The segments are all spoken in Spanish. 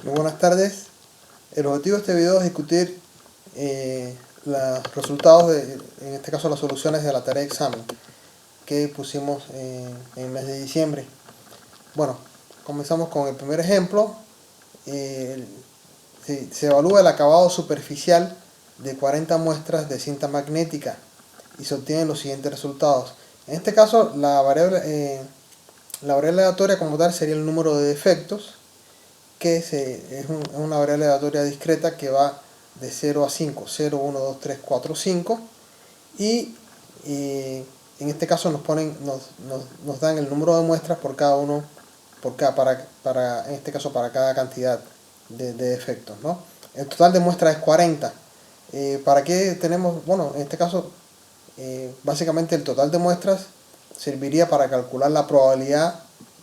Muy buenas tardes. El objetivo de este video es discutir los resultados en este caso las soluciones de la tarea de examen que pusimos en el mes de diciembre. Bueno, comenzamos con el primer ejemplo. Se evalúa el acabado superficial de 40 muestras de cinta magnética y se obtienen los siguientes resultados. En este caso, la variable aleatoria como tal sería el número de defectos, que es una variable aleatoria discreta que va de 0 a 5, 0, 1, 2, 3, 4, 5, y en este caso nos dan el número de muestras por cada uno, en este caso para cada cantidad de defectos, ¿no? El total de muestras es 40. ¿Para qué tenemos? Bueno, en este caso, básicamente el total de muestras serviría para calcular la probabilidad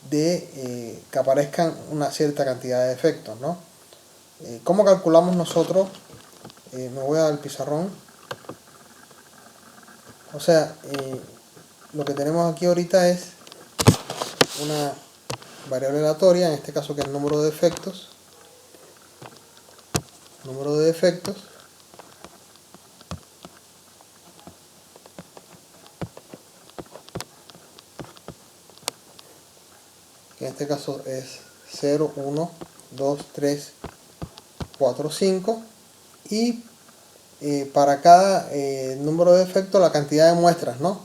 de que aparezcan una cierta cantidad de defectos, ¿no? ¿Cómo calculamos nosotros? Me voy al pizarrón. O sea, lo que tenemos aquí ahorita es una variable aleatoria, en este caso que es el número de defectos. Que en este caso es 0, 1, 2, 3, 4, 5. Y para cada número de defectos la cantidad de muestras, ¿no?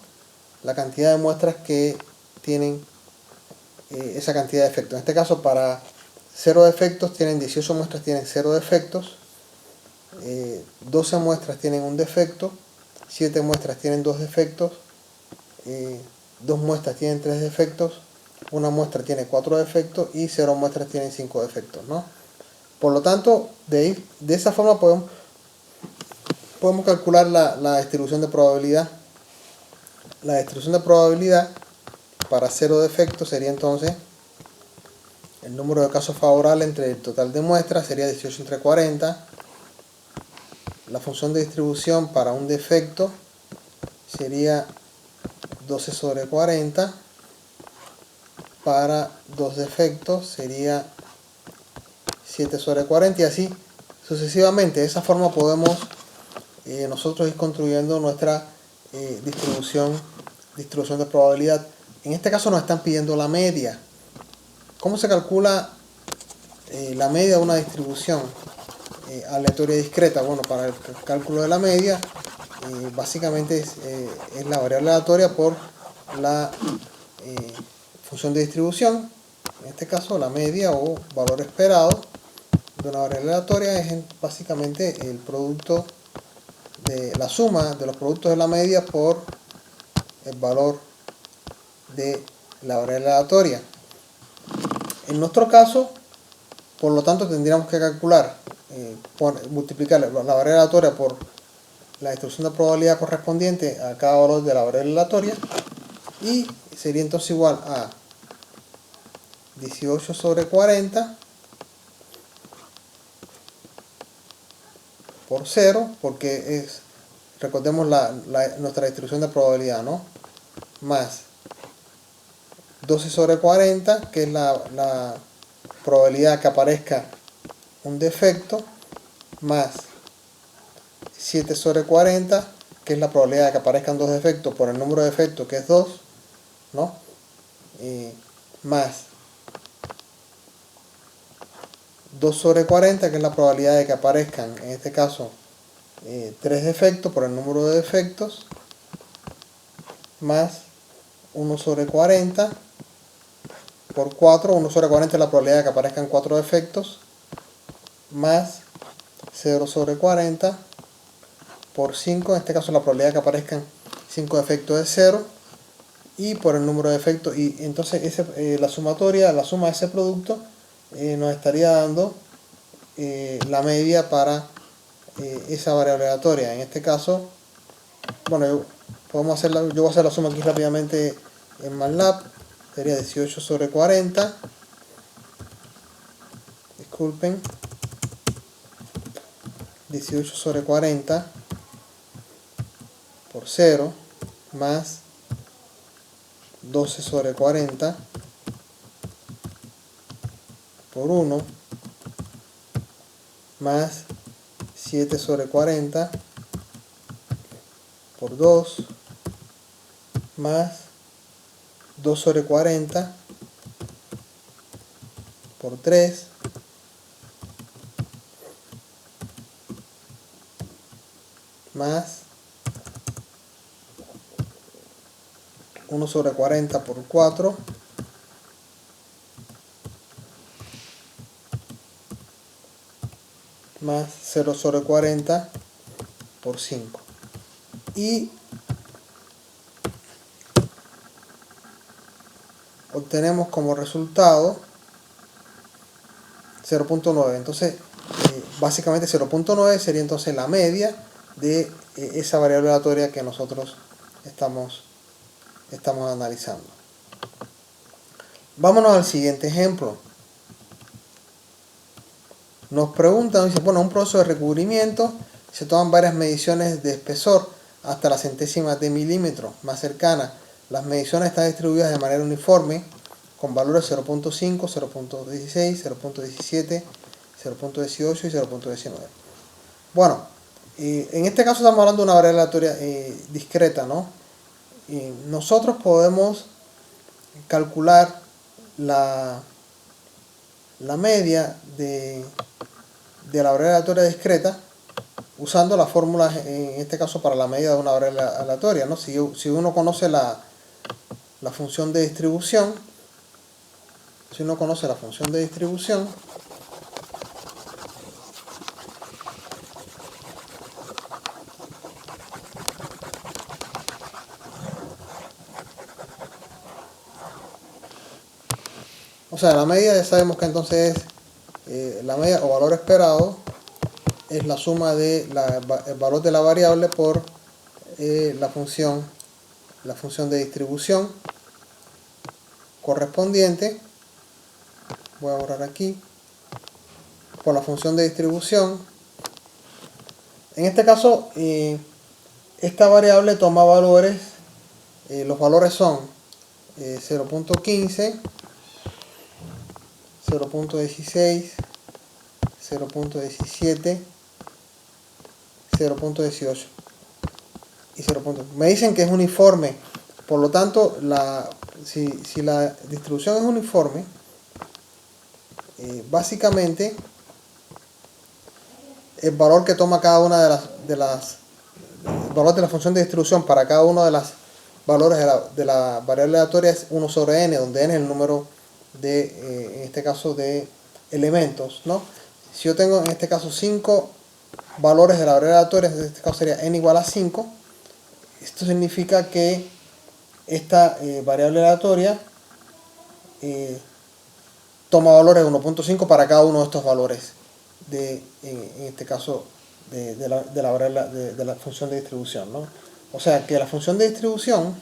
La cantidad de muestras que tienen esa cantidad de defectos. En este caso, para 0 defectos tienen 18 muestras, tienen 0 defectos, 12 muestras tienen un defecto, 7 muestras tienen 2 defectos, 2 muestras tienen 3 defectos, 1 muestra tiene 4 defectos y 0 muestras tienen 5 defectos, ¿no? Por lo tanto, de esa forma podemos calcular la distribución de probabilidad. La distribución de probabilidad para 0 defectos sería entonces el número de casos favorables entre el total de muestras, sería 18 entre 40. La función de distribución para un defecto sería 12 sobre 40. Para 2 defectos sería 7 sobre 40 y así sucesivamente. De esa forma podemos nosotros ir construyendo nuestra distribución de probabilidad. En este caso nos están pidiendo la media. ¿Cómo se calcula la media de una distribución aleatoria discreta? Bueno, para el cálculo de la media básicamente es la variable aleatoria por la función de distribución. En este caso la media o valor esperado de una variable aleatoria es básicamente el producto de la suma de los productos de la media por el valor de la variable aleatoria. En nuestro caso, por lo tanto, tendríamos que calcular, multiplicar la variable aleatoria por la distribución de probabilidad correspondiente a cada valor de la variable aleatoria, y sería entonces igual a 18 sobre 40 por 0, porque recordemos nuestra distribución de probabilidad, ¿no? Más 12 sobre 40, que es la probabilidad que aparezca un defecto, más 7 sobre 40, que es la probabilidad de que aparezcan 2 defectos por el número de defectos, que es 2, ¿no? Más 2 sobre 40, que es la probabilidad de que aparezcan, en este caso, 3 defectos por el número de defectos, más 1 sobre 40 por 4, 1 sobre 40 es la probabilidad de que aparezcan 4 defectos, más 0 sobre 40 por 5, en este caso la probabilidad de que aparezcan 5 defectos es 0, y por el número de defectos, y entonces la suma de ese producto nos estaría dando la media para esa variable aleatoria. En este caso, bueno, yo voy a hacer la suma aquí rápidamente en MATLAB. Sería 18 sobre 40, disculpen, 18 sobre 40 por 0 más 12 sobre 40 por 1 más 7 sobre 40 por 2 más 2 sobre 40 por 3 más 1 sobre 40 por 4 más 0 sobre 40 por 5. Y obtenemos como resultado 0.9. Entonces, básicamente 0.9 sería entonces la media de esa variable aleatoria que nosotros estamos analizando. Vámonos al siguiente ejemplo. Nos preguntan, dice, bueno, un proceso de recubrimiento, se toman varias mediciones de espesor hasta la centésima de milímetro más cercana. Las mediciones están distribuidas de manera uniforme, con valores 0.5, 0.16, 0.17, 0.18 y 0.19. Bueno, en este caso estamos hablando de una variable aleatoria discreta, ¿no? Nosotros podemos calcular la media de la variable aleatoria discreta usando la fórmula, en este caso para la medida de una variable aleatoria, ¿no? Si uno conoce la función de distribución, o sea, la media ya sabemos que entonces es la media o valor esperado es la suma de el valor de la variable por la función de distribución correspondiente. Voy a borrar aquí, por la función de distribución. En este caso, esta variable toma valores, los valores son 0.15, 0.16, 0.17, 0.18 y 0. Me dicen que es uniforme, por lo tanto, si la distribución es uniforme, básicamente el valor que toma cada una el valor de la función de distribución para cada uno de los valores de la variable aleatoria es 1 sobre n, donde n es el número de, en este caso, de elementos, ¿no? Si yo tengo en este caso 5 valores de la variable aleatoria, en este caso sería n igual a 5, esto significa que esta variable aleatoria toma valores de 1.5 para cada uno de estos valores en este caso de la función de distribución, ¿no? O sea que la función de distribución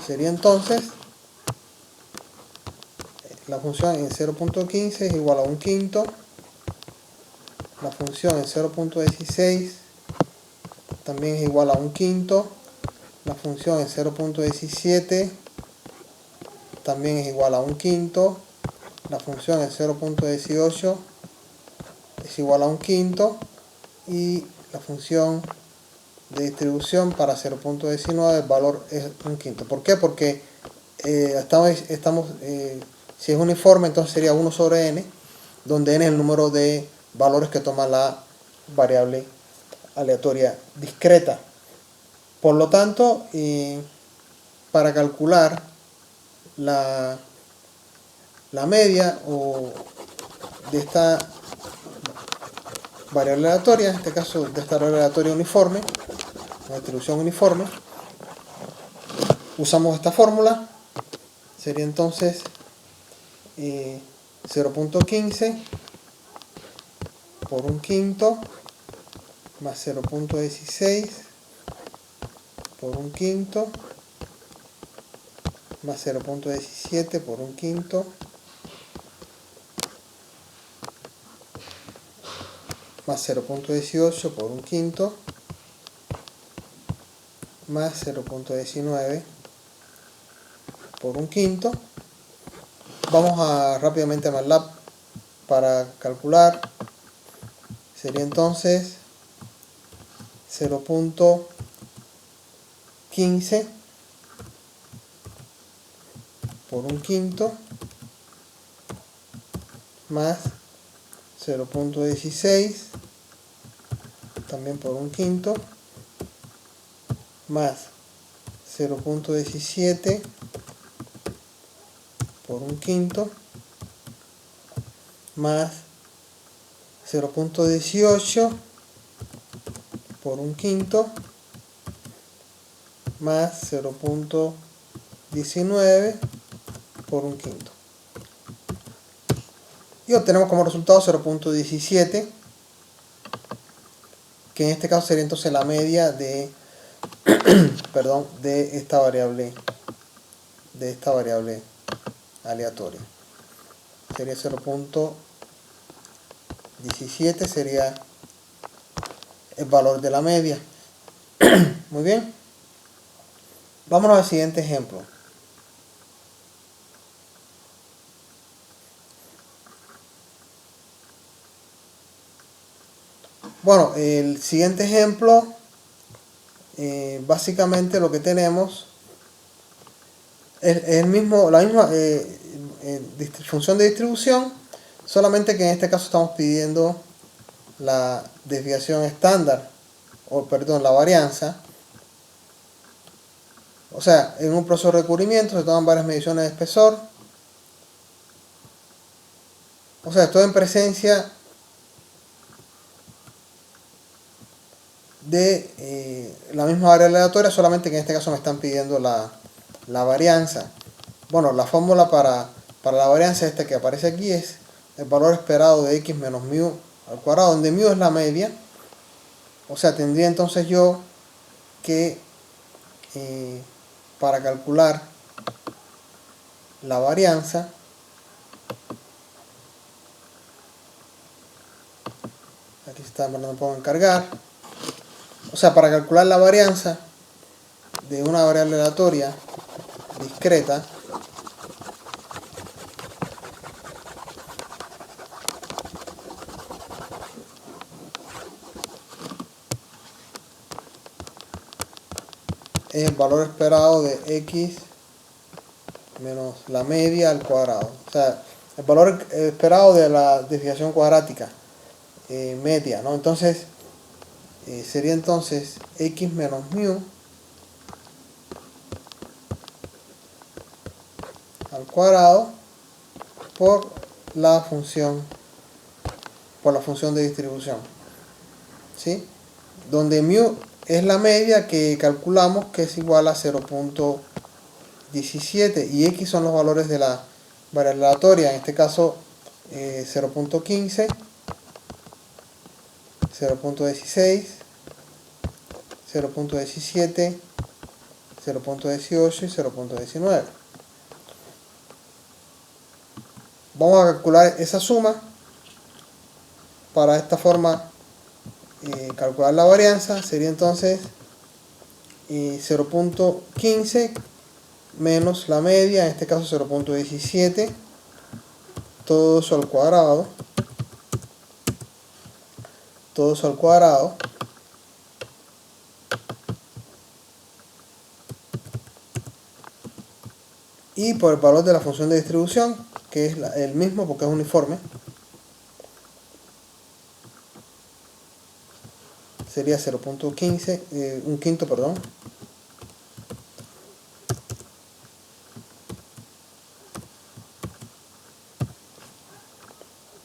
sería entonces la función en 0.15 es igual a 1/5, la función en 0.16 también es igual a 1/5, la función en 0.17 también es igual a 1/5, la función en 0.18 es igual a 1/5 y la función de distribución para 0.19 el valor es 1/5. ¿Por qué? Porque si es uniforme, entonces sería 1 sobre n, donde n es el número de valores que toma la variable aleatoria discreta. Por lo tanto, para calcular la media de esta variable aleatoria, en este caso de esta variable aleatoria uniforme, la distribución uniforme, usamos esta fórmula. Sería entonces 0.15 por 1/5 más 0.16 por 1/5 más 0.17 por 1/5 más 0.18 por 1/5 más 0.19 por 1/5. Vamos a rápidamente a MATLAB para calcular. Sería entonces 0.15 por 1/5 más 0.16 también por 1/5 más 0.17 por 1/5 más 0.18 por 1/5 más 0.19 por 1/5, y obtenemos como resultado 0.17, que en este caso sería entonces la media de perdón, de esta variable aleatoria. Sería 0.17, sería el valor de la media. Muy bien, vámonos al siguiente ejemplo. Bueno, el siguiente ejemplo, básicamente lo que tenemos es la misma función de distribución, solamente que en este caso estamos pidiendo la desviación estándar, o perdón, la varianza. O sea, en un proceso de recubrimiento se toman varias mediciones de espesor. O sea, estoy en presencia de la misma variable aleatoria, solamente que en este caso me están pidiendo la varianza. Bueno, la fórmula para la varianza esta que aparece aquí es el valor esperado de x menos mu al cuadrado, donde mu es la media. O sea, tendría entonces yo que para calcular la varianza, aquí está, no me puedo encargar. O sea, para calcular la varianza de una variable aleatoria discreta, es el valor esperado de x menos la media al cuadrado. O sea, el valor esperado de la desviación cuadrática media, ¿no? Entonces, sería entonces x menos mu al cuadrado por la función de distribución, ¿sí? Donde mu es la media que calculamos, que es igual a 0.17, y x son los valores de la variable aleatoria, en este caso 0.15, 0.16, 0.17, 0.18 y 0.19. Vamos a calcular esa suma para esta forma. Calcular la varianza sería entonces 0.15 menos la media, en este caso 0.17, todo eso al cuadrado, y por el valor de la función de distribución, que es el mismo porque es uniforme, sería 0.15, 1/5, perdón.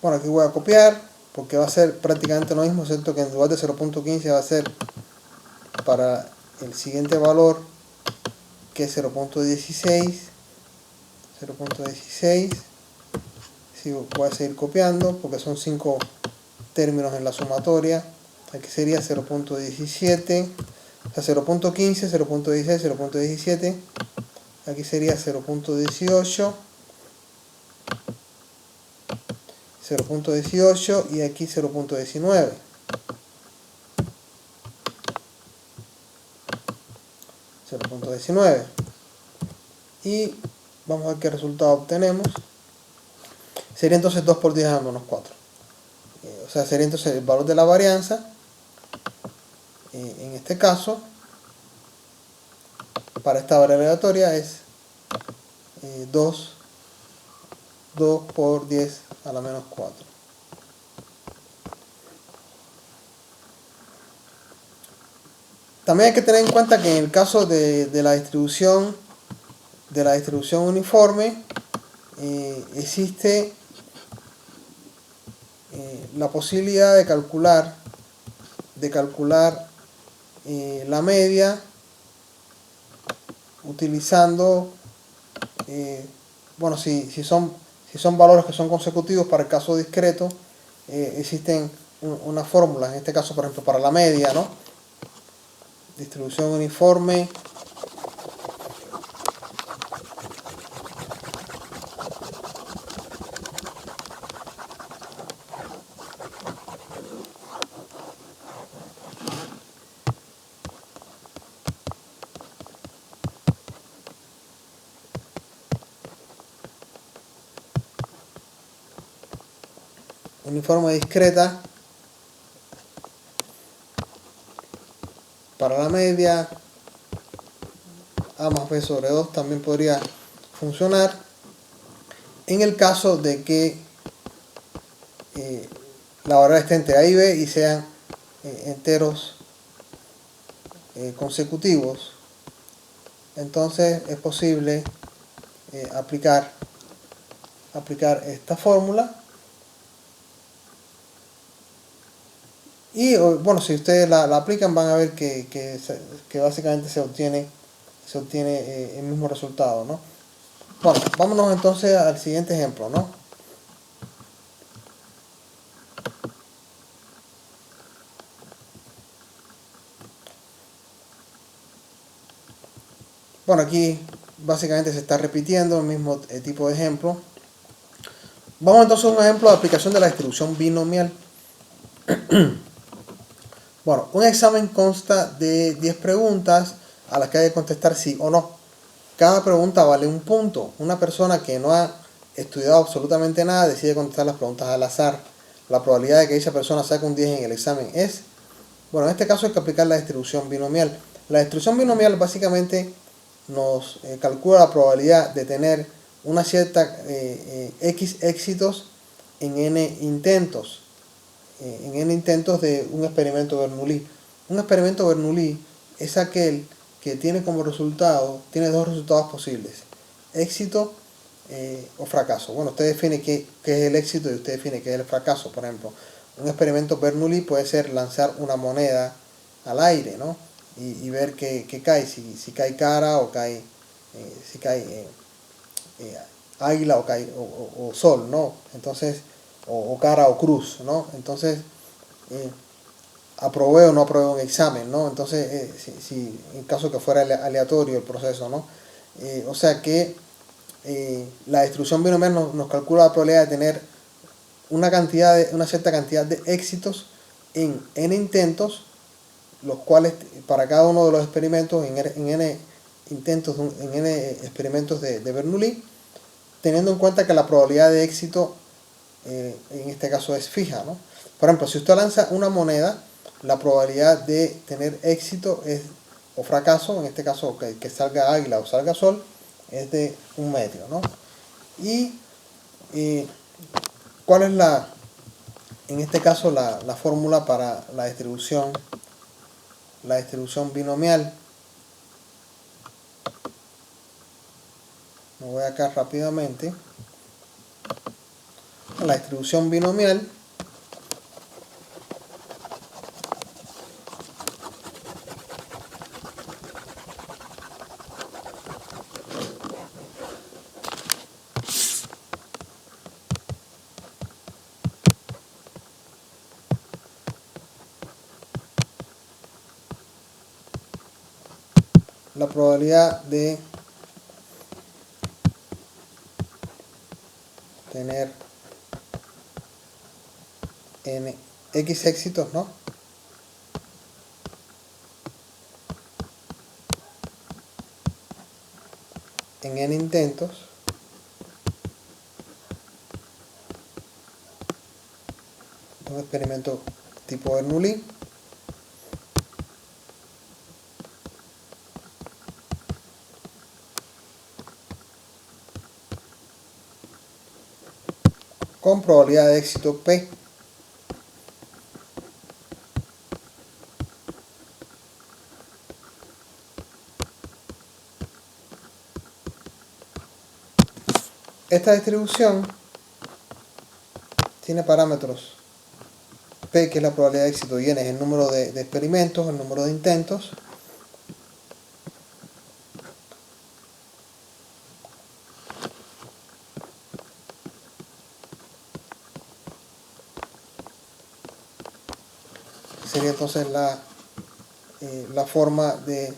Bueno, aquí voy a copiar porque va a ser prácticamente lo mismo, excepto que en lugar de 0.15 va a ser para el siguiente valor, que es 0.16. Sí, voy a seguir copiando porque son 5 términos en la sumatoria. Aquí sería 0.17, o sea, 0.15, 0.16, 0.17. Aquí sería 0.18, 0.18 y aquí 0.19. 0.19. Y vamos a ver qué resultado obtenemos. Sería entonces 2 por 10 a la menos 4. O sea, sería entonces el valor de la varianza. En este caso, para esta variable aleatoria es 2 por 10 a la menos 4. También hay que tener en cuenta que en el caso de la distribución uniforme, existe la posibilidad de calcular la media utilizando, bueno, si son valores que son consecutivos. Para el caso discreto, existen una fórmula, en este caso por ejemplo para la media, ¿no? Distribución uniforme discreta para la media, A más B sobre 2 también podría funcionar en el caso de que la variable esté entre A y B y sean enteros consecutivos. Entonces es posible aplicar esta fórmula. Y bueno, si ustedes la aplican, van a ver que básicamente se obtiene el mismo resultado, ¿no? Bueno, vámonos entonces al siguiente ejemplo, ¿no? Bueno, aquí básicamente se está repitiendo el mismo tipo de ejemplo. Vamos entonces a un ejemplo de aplicación de la distribución binomial. Bueno, un examen consta de 10 preguntas a las que hay que contestar sí o no. Cada pregunta vale un punto. Una persona que no ha estudiado absolutamente nada decide contestar las preguntas al azar. La probabilidad de que esa persona saque un 10 en el examen es... Bueno, en este caso hay que aplicar la distribución binomial. La distribución binomial básicamente nos calcula la probabilidad de tener una cierta X éxitos en N intentos. En N intentos de un experimento Bernoulli. Un experimento Bernoulli es aquel que tiene como resultado, tiene dos resultados posibles: éxito o fracaso. Bueno, usted define qué es el éxito y usted define qué es el fracaso. Por ejemplo, un experimento Bernoulli puede ser lanzar una moneda al aire, ¿no? Y ver qué cae, si cae cara o cae, si cae águila o cae o sol, ¿no? Entonces, o cara o cruz, ¿no? Entonces, aprobé o no aprobé un examen, ¿no? Entonces, si en caso que fuera aleatorio el proceso, ¿no? O sea que la distribución binomial nos calcula la probabilidad de tener una cierta cantidad de éxitos en n intentos, los cuales para cada uno de los experimentos, en n intentos, en n experimentos de Bernoulli, teniendo en cuenta que la probabilidad de éxito en este caso es fija, ¿no? Por ejemplo, si usted lanza una moneda, la probabilidad de tener éxito o fracaso, en este caso que salga águila o salga sol, es de 1/2, ¿no? Y ¿cuál es en este caso la fórmula para la distribución binomial? Me voy acá rápidamente. La distribución binomial la probabilidad de tener X éxitos, ¿no? En N intentos un experimento tipo Bernoulli. Con probabilidad de éxito P. Esta distribución tiene parámetros P, que es la probabilidad de éxito, y N es el número de experimentos, el número de intentos. Sería entonces la forma de,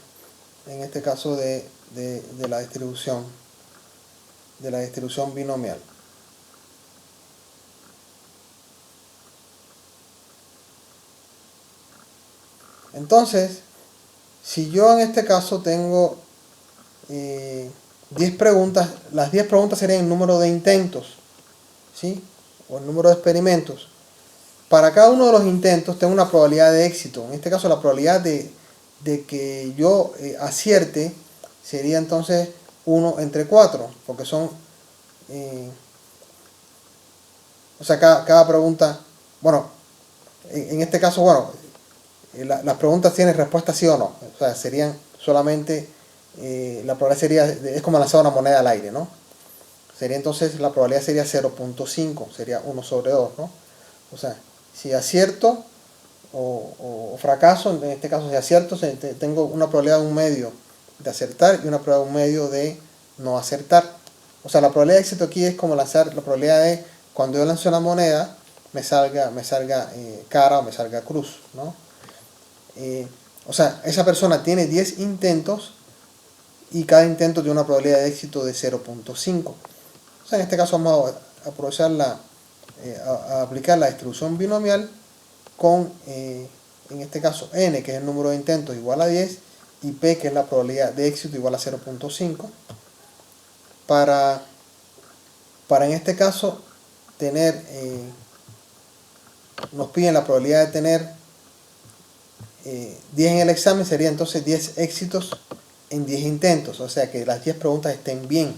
en este caso, de la distribución binomial. Entonces, si yo en este caso tengo 10 preguntas, las 10 preguntas serían el número de intentos, ¿sí? O el número de experimentos. Para cada uno de los intentos tengo una probabilidad de éxito. En este caso la probabilidad de que yo acierte sería entonces 1 entre 4, porque son, o sea, cada pregunta, bueno, en este caso, bueno, las preguntas tienen respuesta sí o no. O sea, serían solamente, la probabilidad sería, es como lanzar una moneda al aire, ¿no? Sería entonces, la probabilidad sería 0.5, sería 1 sobre 2, ¿no? O sea, si acierto o fracaso, en este caso si acierto, tengo una probabilidad de 1 medio de acertar y una probabilidad de 1 medio de no acertar. O sea, la probabilidad de éxito aquí es como lanzar la probabilidad de cuando yo lance una moneda me salga cara o me salga cruz, ¿no? O sea, esa persona tiene 10 intentos y cada intento tiene una probabilidad de éxito de 0.5. O sea, en este caso vamos a aprovechar a aplicar la distribución binomial con, en este caso, n, que es el número de intentos, igual a 10, y p, que es la probabilidad de éxito, igual a 0.5, para en este caso tener, nos piden la probabilidad de tener 10 en el examen, sería entonces 10 éxitos en 10 intentos, o sea que las 10 preguntas estén bien.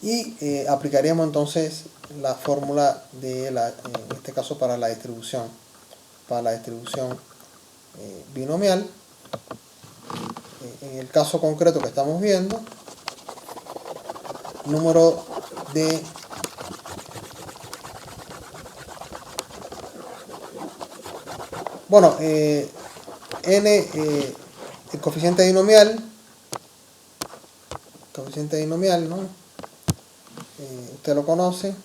Y aplicaríamos entonces la fórmula de en este caso para la distribución binomial. En el caso concreto que estamos viendo, número de bueno, n, el coeficiente binomial, ¿no? Usted lo conoce.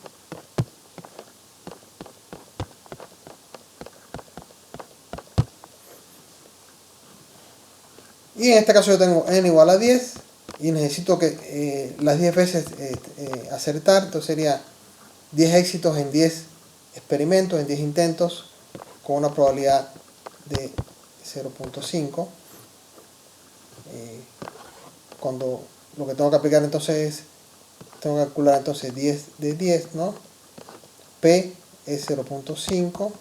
Y en este caso yo tengo n igual a 10 y necesito que las 10 veces acertar, entonces sería 10 éxitos en 10 experimentos, en 10 intentos, con una probabilidad de 0.5. Cuando lo que tengo que aplicar entonces es, tengo que calcular entonces 10 de 10, ¿no? P es 0.5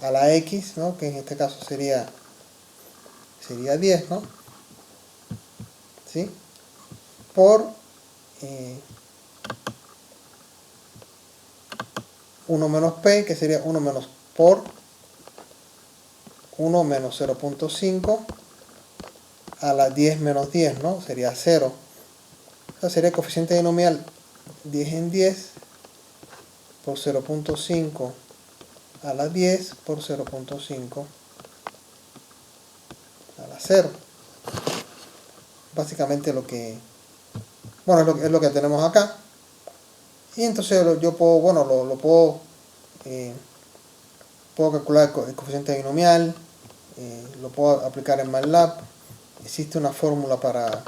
a la X, ¿no? Que en este caso sería 10, ¿no? ¿Sí? Por 1 menos P, que sería 1 menos por 1 menos 0.5 a la 10 menos 10, ¿no? Sería 0. O sea, sería el coeficiente binomial 10 en 10 por 0.5 a la 10 por 0.5 a la 0. Básicamente lo que, bueno, es lo que tenemos acá. Y entonces yo puedo, bueno, puedo calcular el coeficiente binomial, lo puedo aplicar en MATLAB. Existe una fórmula para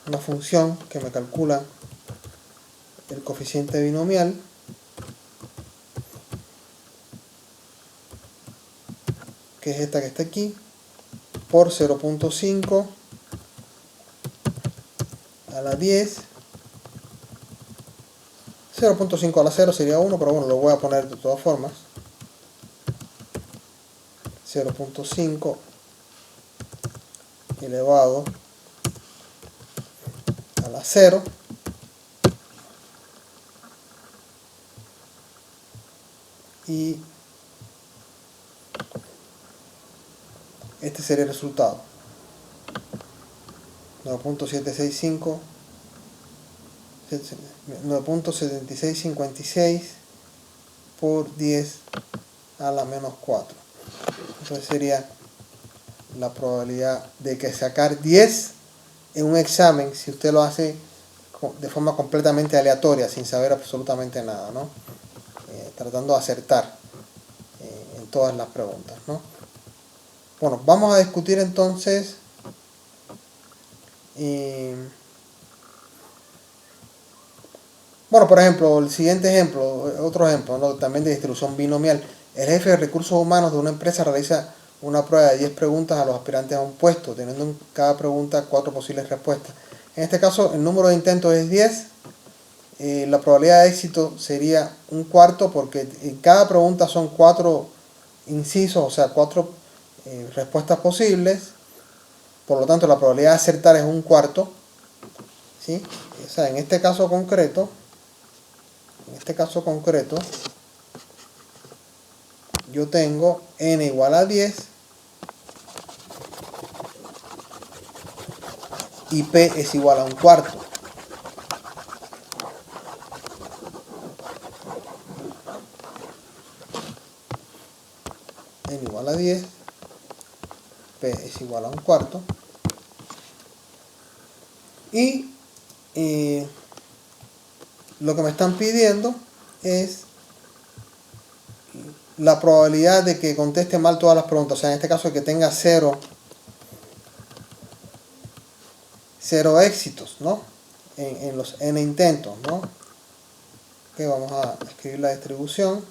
una función que me calcula el coeficiente binomial, que es esta que está aquí, por 0.5 a la 10, 0.5 a la 0 sería 1, pero bueno, lo voy a poner de todas formas. 0.5 elevado a la 0 y este sería el resultado. 9.7656 por 10 a la menos 4. Entonces sería la probabilidad de que sacar 10 en un examen, si usted lo hace de forma completamente aleatoria, sin saber absolutamente nada, ¿no? Tratando de acertar en todas las preguntas, ¿no? Bueno, vamos a discutir entonces bueno, por ejemplo, el siguiente ejemplo, otro ejemplo, ¿no? También de distribución binomial. El jefe de recursos humanos de una empresa realiza una prueba de 10 preguntas a los aspirantes a un puesto, teniendo en cada pregunta 4 posibles respuestas. En este caso, el número de intentos es 10. La probabilidad de éxito sería un cuarto, porque en cada pregunta son 4 incisos, o sea, 4 respuestas posibles. Por lo tanto, la probabilidad de acertar es un cuarto, ¿sí? O sea, en este caso concreto, yo tengo n igual a 10 y p es igual a un cuarto. N igual a 10, p es igual a un cuarto. Y lo que me están pidiendo es la probabilidad de que conteste mal todas las preguntas. O sea, en este caso que tenga 0 éxitos, ¿no? En los n intentos, ¿no? Ok, vamos a escribir la distribución.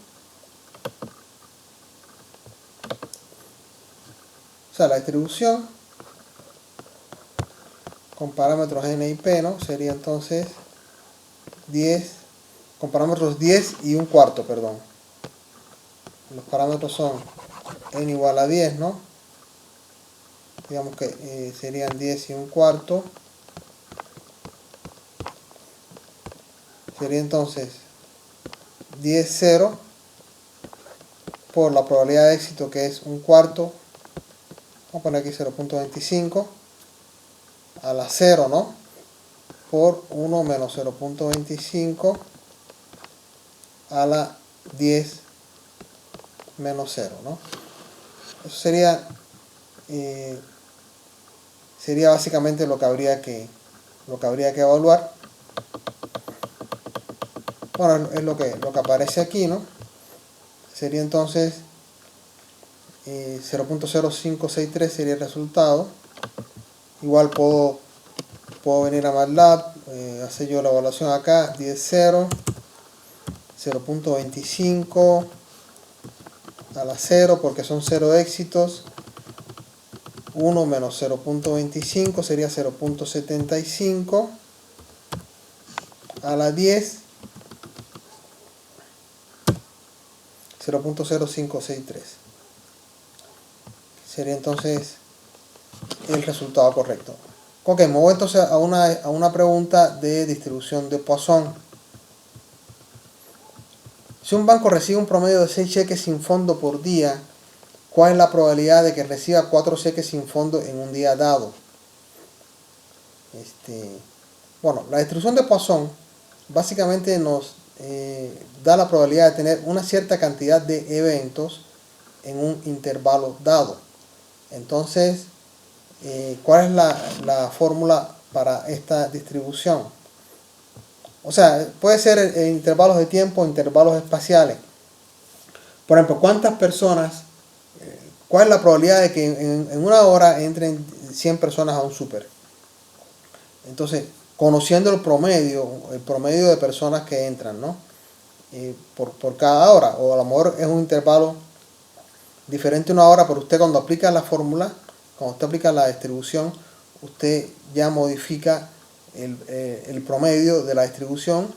O sea, la distribución con parámetros n y p, ¿no? Sería entonces 10, con parámetros 10 y un cuarto, perdón. Los parámetros son n igual a 10, ¿no? Digamos que serían 10 y un cuarto. Sería entonces 10, 0 por la probabilidad de éxito, que es un cuarto. Vamos a poner aquí 0.25 a la 0, ¿no? Por 1 menos 0.25 a la 10 menos 0, ¿no? Eso sería básicamente lo que habría que evaluar. Bueno, es lo que aparece aquí, ¿no? Sería entonces 0.0563 sería el resultado. Igual puedo venir a MATLAB, hacer yo la evaluación acá, 10, 0, 0.25 a la 0, porque son 0 éxitos. 1 menos 0.25 sería 0.75 a la 10, 0.0563. Sería entonces el resultado correcto. Ok, me voy entonces a una pregunta de distribución de Poisson. Si un banco recibe un promedio de 6 cheques sin fondo por día, ¿cuál es la probabilidad de que reciba 4 cheques sin fondo en un día dado? Bueno, la distribución de Poisson básicamente nos da la probabilidad de tener una cierta cantidad de eventos en un intervalo dado. Entonces, ¿cuál es la fórmula para esta distribución? O sea, puede ser en intervalos de tiempo, intervalos espaciales. Por ejemplo, ¿cuántas personas, cuál es la probabilidad de que en una hora entren 100 personas a un súper? Entonces, conociendo el promedio de personas que entran, ¿no? Por cada hora, o a lo mejor es un intervalo diferente una hora, pero usted cuando aplica la fórmula, cuando usted aplica la distribución, usted ya modifica el promedio de la distribución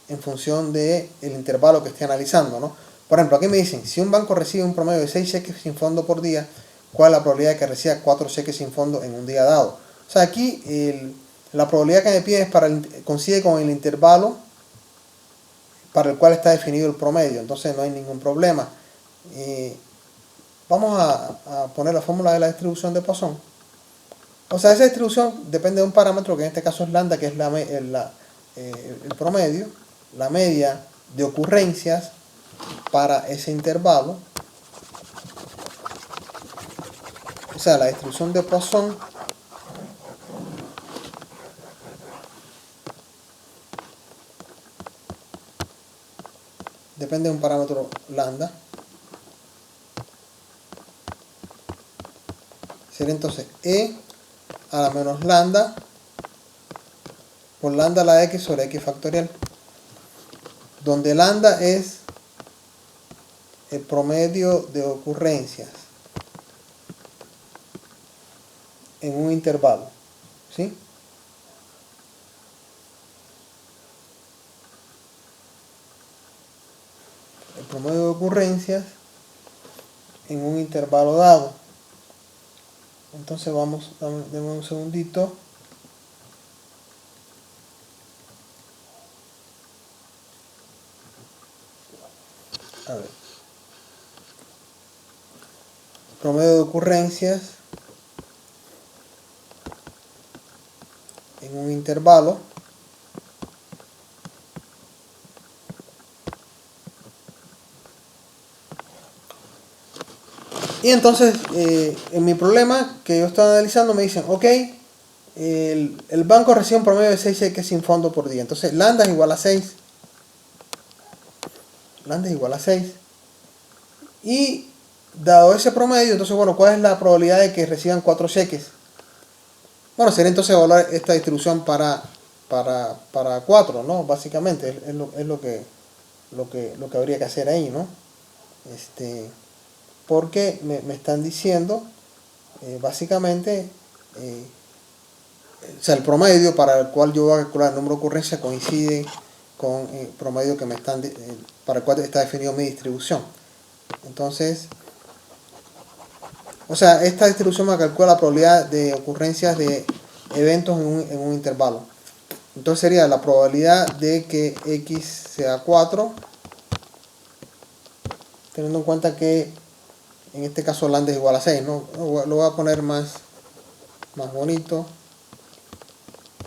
en función del intervalo que esté analizando, ¿no? Por ejemplo, aquí me dicen, si un banco recibe un promedio de 6 cheques sin fondo por día, ¿cuál es la probabilidad de que reciba 4 cheques sin fondo en un día dado? O sea, aquí la probabilidad que me pide es coincide con el intervalo para el cual está definido el promedio, entonces no hay ningún problema. Vamos a poner la fórmula de la distribución de Poisson. O sea, esa distribución depende de un parámetro que en este caso es lambda, que es el promedio, la media de ocurrencias para ese intervalo. O sea, la distribución de Poisson depende de un parámetro lambda. Sería entonces E a la menos lambda por lambda a la X sobre X factorial, donde lambda es el promedio de ocurrencias en un intervalo, ¿sí? El promedio de ocurrencias en un intervalo dado. Entonces dame un segundito. A ver. Promedio de ocurrencias en un intervalo. Y entonces, en mi problema que yo estaba analizando me dicen, ok, el banco recibe un promedio de 6 cheques sin fondo por día. Entonces, lambda es igual a 6. Lambda es igual a 6. Y dado ese promedio, entonces, bueno, ¿cuál es la probabilidad de que reciban 4 cheques? Bueno, sería entonces evaluar esta distribución para 4, ¿no? Básicamente, es lo que habría que hacer ahí, ¿no? Porque me están diciendo, básicamente, o sea, el promedio para el cual yo voy a calcular el número de ocurrencias coincide con el promedio que para el cual está definido mi distribución. Entonces, o sea, esta distribución me calcula la probabilidad de ocurrencias de eventos en un intervalo. Entonces sería la probabilidad de que X sea 4, teniendo en cuenta que en este caso lambda es igual a 6, ¿no? Lo voy a poner más bonito.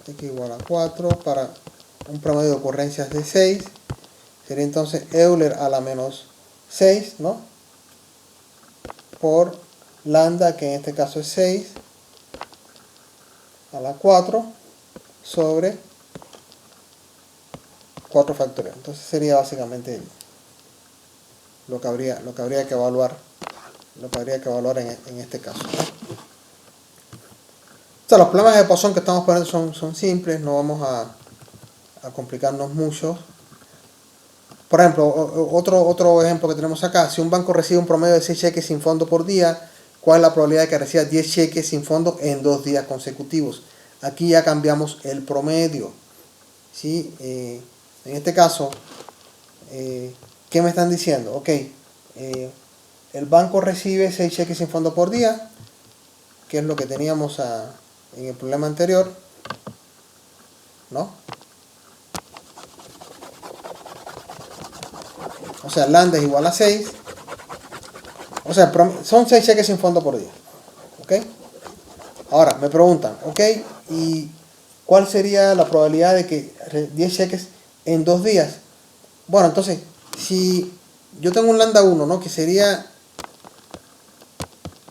X igual a 4 para un promedio de ocurrencias de 6. Sería entonces Euler a la menos 6, ¿no? Por lambda, que en este caso es 6, a la 4 sobre 4 factorial. Entonces sería básicamente lo que habría que evaluar en este caso, ¿no? O sea, los problemas de Poisson que estamos poniendo son simples, no vamos a complicarnos mucho. Por ejemplo, otro ejemplo que tenemos acá, si un banco recibe un promedio de 6 cheques sin fondo por día, ¿cuál es la probabilidad de que reciba 10 cheques sin fondo en 2 días consecutivos? Aquí ya cambiamos el promedio, ¿sí? En este caso, ¿qué me están diciendo? Ok, el banco recibe 6 cheques sin fondo por día, que es lo que teníamos en el problema anterior, ¿no? O sea, lambda es igual a 6. O sea, son 6 cheques sin fondo por día. ¿Ok? Ahora, me preguntan, ¿ok? ¿Y cuál sería la probabilidad de que 10 cheques en 2 días? Bueno, entonces, si yo tengo un lambda 1, ¿no? Que sería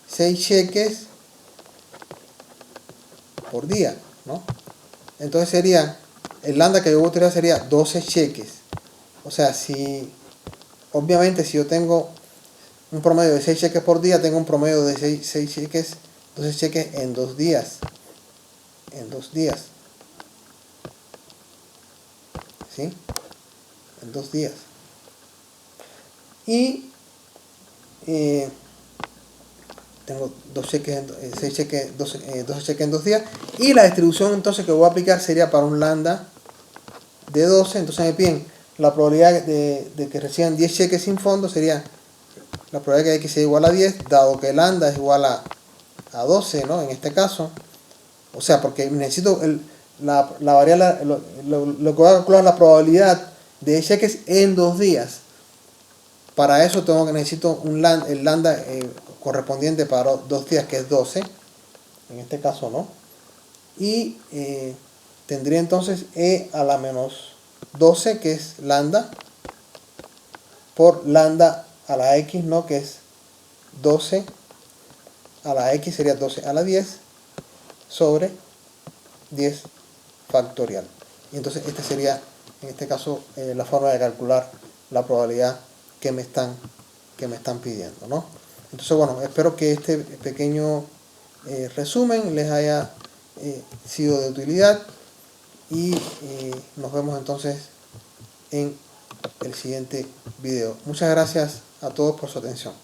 6 cheques por día, ¿no? Entonces sería, el lambda que yo voy a utilizar sería 12 cheques. O sea, obviamente si yo tengo un promedio de 6 cheques por día, tengo un promedio de 6 cheques, 12 cheques en 2 días. En 2 días. ¿Sí? En 2 días. Y tengo 12 cheques, 12 cheques en 2 días. Y la distribución entonces que voy a aplicar sería para un lambda de 12. Entonces me piden la probabilidad de que reciban 10 cheques sin fondo sería la probabilidad de que X sea igual a 10, dado que lambda es igual a 12, ¿no? En este caso. O sea, porque necesito la variable, lo que voy a calcular es la probabilidad de cheques en 2 días. Para eso necesito el lambda correspondiente para 2 días, que es 12. En este caso, ¿no? Y tendría entonces E a la menos 12, que es lambda, por lambda a la X, ¿no? Que es 12 a la X, sería 12 a la 10 sobre 10 factorial. Y entonces esta sería, en este caso, la forma de calcular la probabilidad que me están pidiendo, ¿no? Entonces, bueno, espero que este pequeño resumen les haya sido de utilidad y nos vemos entonces en el siguiente video. Muchas gracias a todos por su atención.